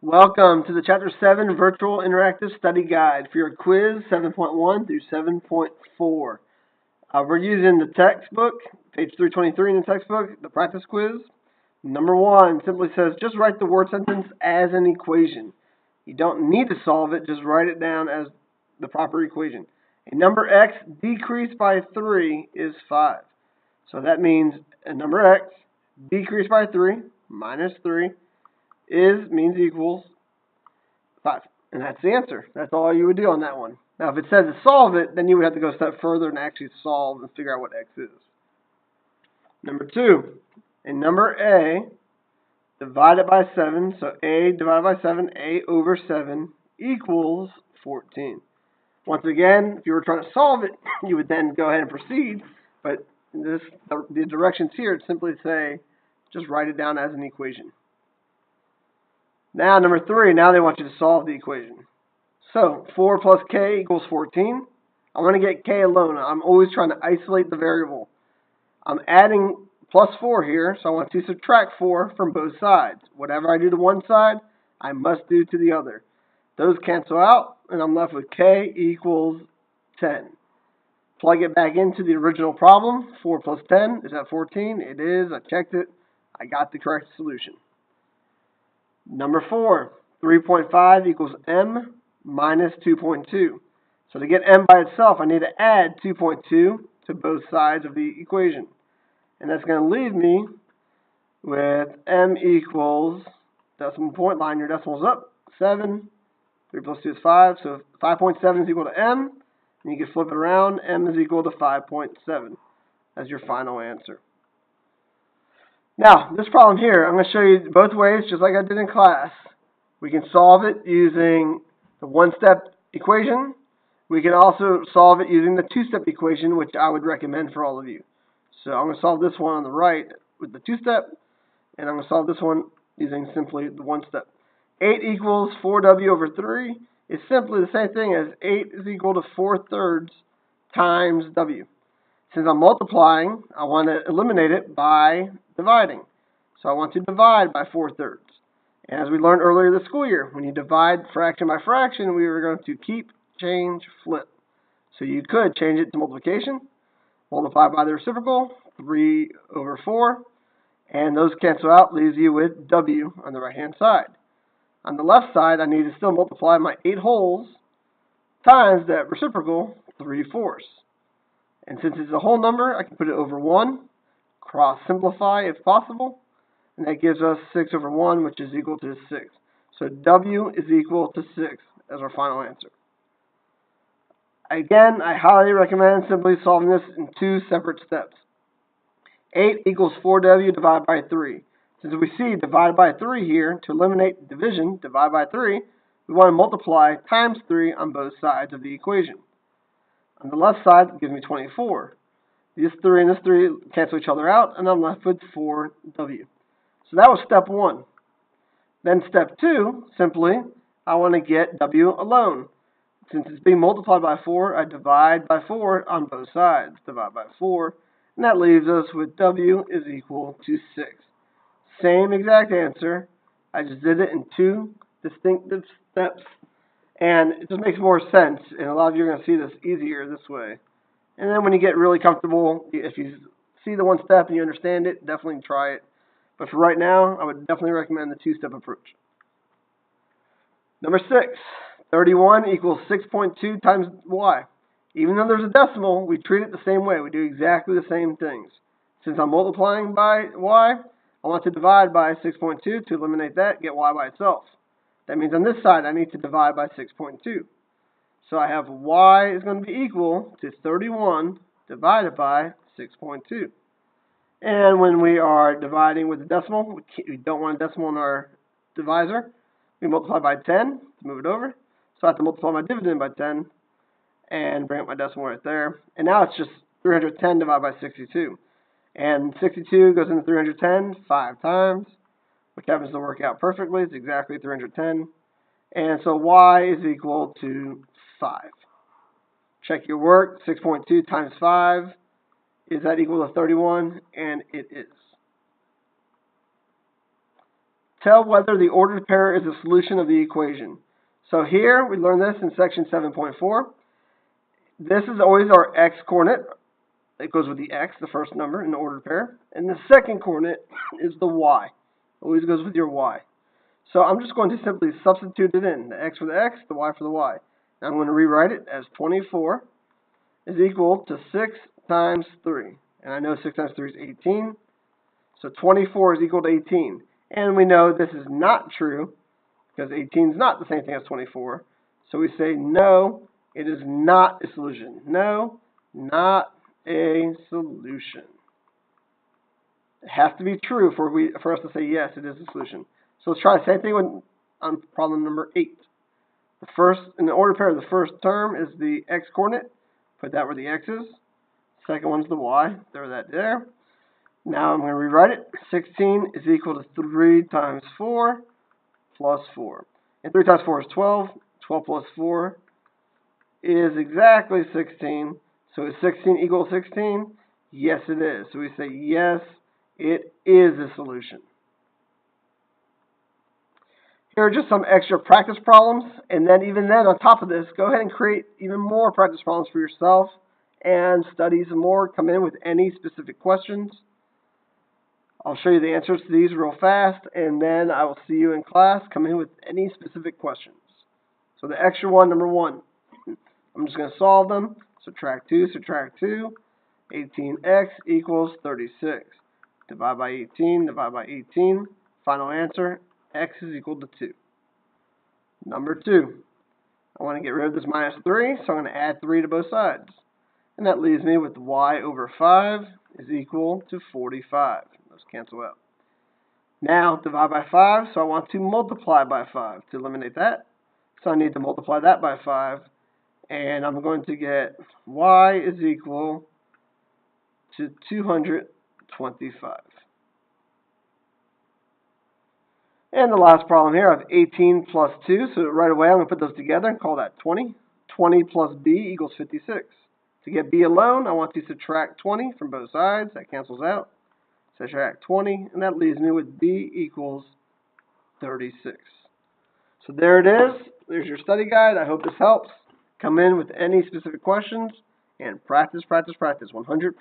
Welcome to the Chapter 7 Virtual Interactive Study Guide for your quiz 7.1 through 7.4. We're using the textbook, page 323 in the textbook, the practice quiz. Number 1 simply says, just write the word sentence as an equation. You don't need to solve it, just write it down as the proper equation. A number x decreased by 3 is 5. So that means a number x decreased by 3 minus 3 means equals 5. And that's the answer. That's all you would do on that one. Now, if it says to solve it, then you would have to go a step further and actually solve and figure out what x is. Number 2, a number a divided by 7, so a divided by 7, a over 7 equals 14. Once again, if you were trying to solve it, you would then go ahead and proceed, but the directions here simply say, just write it down as an equation. Now, number 3, now they want you to solve the equation. So, 4 plus k equals 14. I want to get k alone. I'm always trying to isolate the variable. I'm adding plus 4 here, so I want to subtract 4 from both sides. Whatever I do to one side, I must do to the other. Those cancel out, and I'm left with k equals 10. Plug it back into the original problem. 4 plus 10, is that 14? It is. I checked it. I got the correct solution. Number 4, 3.5 equals m minus 2.2. So to get m by itself, I need to add 2.2 to both sides of the equation. And that's going to leave me with m equals, decimal point, line your decimals up, 7. 3 plus 2 is 5, so 5.7 is equal to m. And you can flip it around, m is equal to 5.7 as your final answer. Now, this problem here, I'm going to show you both ways, just like I did in class. We can solve it using the one-step equation. We can also solve it using the two-step equation, which I would recommend for all of you. So I'm going to solve this one on the right with the two-step, and I'm going to solve this one using simply the one-step. 8 equals 4w over 3 is simply the same thing as 8 is equal to 4/3 times w. Since I'm multiplying, I want to eliminate it by dividing. So I want to divide by 4/3. And as we learned earlier this school year, when you divide fraction by fraction, we were going to keep, change, flip. So you could change it to multiplication, multiply by the reciprocal, 3 over 4, and those cancel out, leaves you with w on the right-hand side. On the left side, I need to still multiply my 8 wholes times that reciprocal, 3/4. And since it's a whole number, I can put it over 1, cross simplify if possible, and that gives us 6 over 1, which is equal to 6. So w is equal to 6 as our final answer. Again, I highly recommend simply solving this in 2 separate steps. 8 equals 4w divided by 3. Since we see divided by 3 here, to eliminate division, divide by 3, we want to multiply times 3 on both sides of the equation. On the left side, it gives me 24. This 3 and this 3 cancel each other out, and I'm left with 4w. So that was step 1. Then step 2, simply, I want to get w alone. Since it's being multiplied by 4, I divide by 4 on both sides. Divide by 4, and that leaves us with w is equal to 6. Same exact answer. I just did it in 2 distinctive steps. And it just makes more sense, and a lot of you are going to see this easier this way. And then when you get really comfortable, if you see the one step and you understand it, definitely try it. But for right now, I would definitely recommend the two-step approach. Number 6, 31 equals 6.2 times y. Even though there's a decimal, we treat it the same way. We do exactly the same things. Since I'm multiplying by y, I want to divide by 6.2 to eliminate that, get y by itself. That means on this side, I need to divide by 6.2. So I have y is going to be equal to 31 divided by 6.2. And when we are dividing with a decimal, we don't want a decimal in our divisor. We multiply by 10 to move it over. So I have to multiply my dividend by 10 and bring up my decimal right there. And now it's just 310 divided by 62. And 62 goes into 310 5 times, which happens to work out perfectly. It's exactly 310. And so y is equal to 5. Check your work. 6.2 times 5. Is that equal to 31? And it is. Tell whether the ordered pair is a solution of the equation. So here, we learned this in section 7.4. This is always our x coordinate. It goes with the x, the first number in the ordered pair. And the second coordinate is the y. Always goes with your y. So I'm just going to simply substitute it in. The x for the x, the y for the y. Now I'm going to rewrite it as 24 is equal to 6 times 3. And I know 6 times 3 is 18. So 24 is equal to 18. And we know this is not true because 18 is not the same thing as 24. So we say no, it is not a solution. No, not a solution. It has to be true for us to say yes, it is a solution. So let's try the same thing on problem number 8. The first, in the ordered pair, the first term is the x coordinate. Put that where the x is. Second one's the y. Throw that there. Now I'm going to rewrite it. 16 is equal to 3 times 4 plus 4. And 3 times 4 is 12. 12 plus 4 is exactly 16. So is 16 equal to 16? Yes, it is. So we say yes, it is a solution. Here are just some extra practice problems. And then even then, on top of this, go ahead and create even more practice problems for yourself and study some more. Come in with any specific questions. I'll show you the answers to these real fast, and then I will see you in class. Come in with any specific questions. So the extra one, number 1, I'm just going to solve them. Subtract 2, subtract 2. 18x equals 36. Divide by 18, divide by 18. Final answer, x is equal to 2. Number 2, I want to get rid of this minus 3, so I'm going to add 3 to both sides. And that leaves me with y over 5 is equal to 45. Those cancel out. Now, divide by 5, so I want to multiply by 5 to eliminate that. So I need to multiply that by 5. And I'm going to get y is equal to 225. And the last problem here, I have 18 plus 2. So right away, I'm going to put those together and call that 20. 20 plus b equals 56. To get b alone, I want to subtract 20 from both sides. That cancels out. Subtract 20, and that leaves me with b equals 36. So there it is. There's your study guide. I hope this helps. Come in with any specific questions and practice, practice, practice 100%.